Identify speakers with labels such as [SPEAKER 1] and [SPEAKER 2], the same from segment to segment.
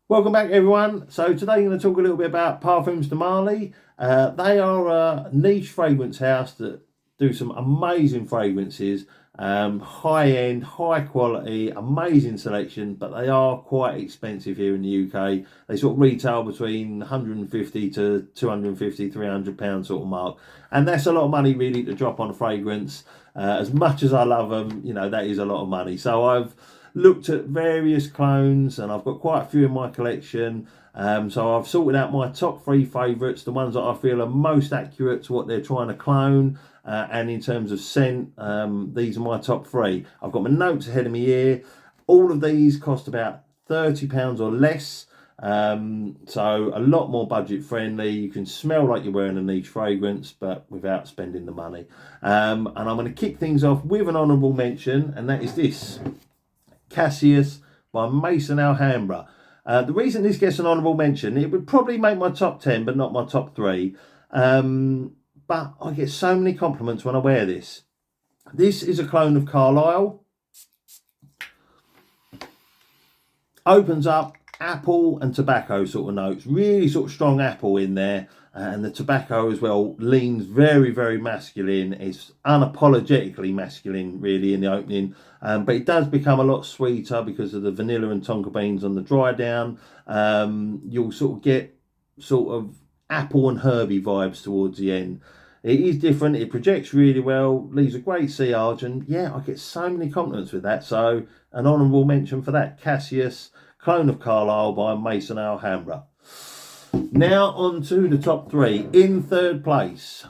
[SPEAKER 1] Welcome back, everyone. So today I'm going to talk a little bit about Parfums de Marly. They are a niche fragrance house that do some amazing fragrances, high-end, high-quality, amazing selection, but they are quite expensive here in the UK. They sort of retail between 150 to 250, £300 sort of mark. And that's a lot of money really to drop on a fragrance. As much as I love them, you know, that is a lot of money. So I've looked at various clones and I've got quite a few in my collection. So I've sorted out my top three favourites, the ones that I feel are most accurate to what they're trying to clone. And in terms of scent, these are my top three. I've got my notes ahead of me here. All of these cost about £30 or less. So a lot more budget friendly. You can smell like you're wearing a niche fragrance, but without spending the money. And I'm going to kick things off with an honourable mention, and that is this. Cassius by Maison Alhambra. The reason this gets an honourable mention, it would probably make my top 10, but not my top 3. But I get so many compliments when I wear this. This is a clone of Carlisle. Opens up apple and tobacco sort of notes. Really sort of strong apple in there. And the tobacco as well leans very, very masculine. It's unapologetically masculine, really, in the opening. But it does become a lot sweeter because of the vanilla and tonka beans on the dry down. You'll sort of get sort of apple and herby vibes towards the end. It is different. It projects really well. Leaves a great sillage. And yeah, I get so many compliments with that. So an honourable mention for that. Cassius, clone of Carlisle by Maison Alhambra. Now on to the top 3. In third place,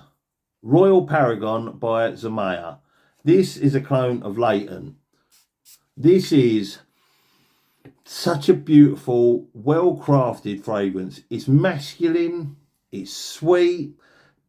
[SPEAKER 1] Royal Paragon by Zimaya. This is a clone of Leighton. This is such a beautiful, well-crafted fragrance. It's masculine, it's sweet,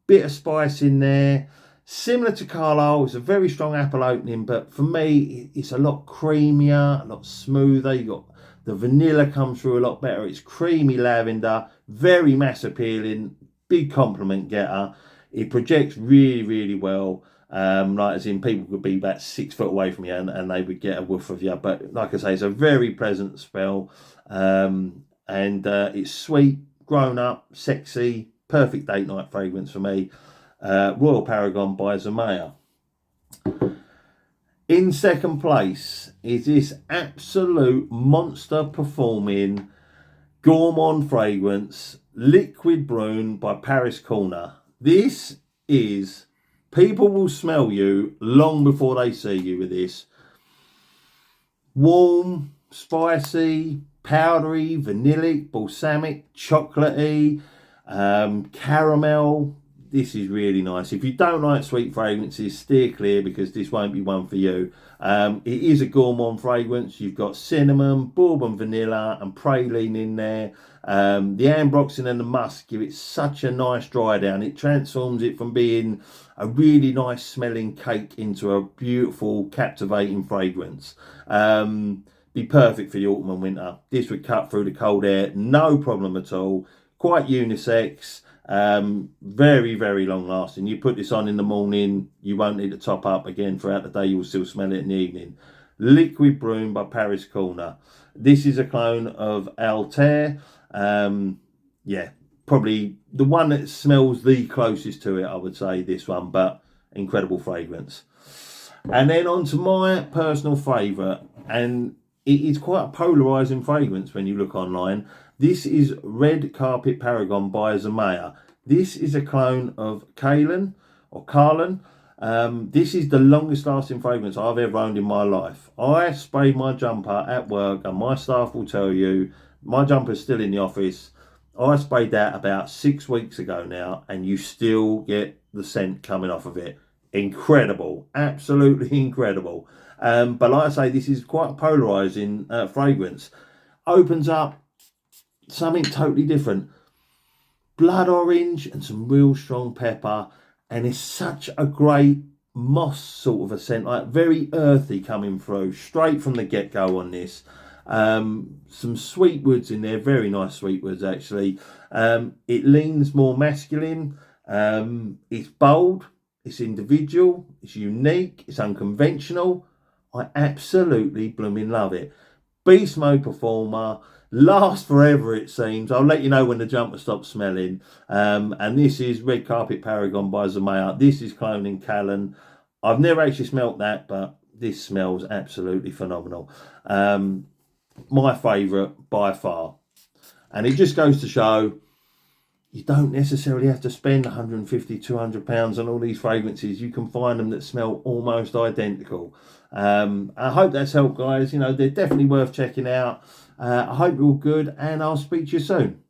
[SPEAKER 1] bit of spice in there. Similar to Carlisle, it's a very strong apple opening, but for me, it's a lot creamier, a lot smoother. You got the vanilla comes through a lot better. It's creamy lavender, very mass appealing, big compliment getter. It projects really, really well. Like as in people could be about 6 foot away from you and they would get a whiff of you. But like I say, it's a very pleasant smell. And it's sweet, grown up, sexy, perfect date night fragrance for me. Royal Paragon by Zimaya. In second place is this absolute monster performing gourmand fragrance, Liquid Brune by Paris Corner. This is, people will smell you long before they see you with this. Warm, spicy, powdery, vanillic, balsamic, chocolatey, caramel. This is really nice. If you don't like sweet fragrances, steer clear because this won't be one for you. It is a gourmand fragrance. You've got cinnamon, bourbon vanilla and praline in there. The ambroxan and the musk give it such a nice dry down. It transforms it from being a really nice smelling cake into a beautiful, captivating fragrance. Be perfect for the autumn and winter. This would cut through the cold air, no problem at all. Quite unisex. Very, very long lasting. You put this on in the morning, you won't need to top up again throughout the day. You'll still smell it in the evening. Liquid Brune by Paris Corner. This is a clone of Altair. Yeah, probably the one that smells the closest to it, I would say, this one, but incredible fragrance. And then on to my personal favourite, and it is quite a polarising fragrance when you look online. This is Red Carpet Paragon by Zimaya. This is a clone of Carlin. This is the longest lasting fragrance I've ever owned in my life. I sprayed my jumper at work, and my staff will tell you, my jumper's still in the office. I sprayed that about 6 weeks ago now, and you still get the scent coming off of it. Incredible, absolutely incredible. But like I say, this is quite a polarising fragrance. Opens up something totally different. Blood orange and some real strong pepper, and it's such a great moss sort of a scent, like very earthy coming through straight from the get-go on this. Some sweet woods in there, very nice sweet woods actually. It leans more masculine. It's bold, it's individual, it's unique, it's unconventional. I absolutely blooming love it. Beast mode performer. last forever, it seems. I'll let you know when the jumper stops smelling. And this is Red Carpet Paragon by Zimaya. This is Clone in Callan. I've never actually smelt that, but this smells absolutely phenomenal. My favourite by far. And it just goes to show you don't necessarily have to spend 150, 200 pounds on all these fragrances. You can find them that smell almost identical. I hope that's helped, guys. You know, they're definitely worth checking out. I hope you're all good, and I'll speak to you soon.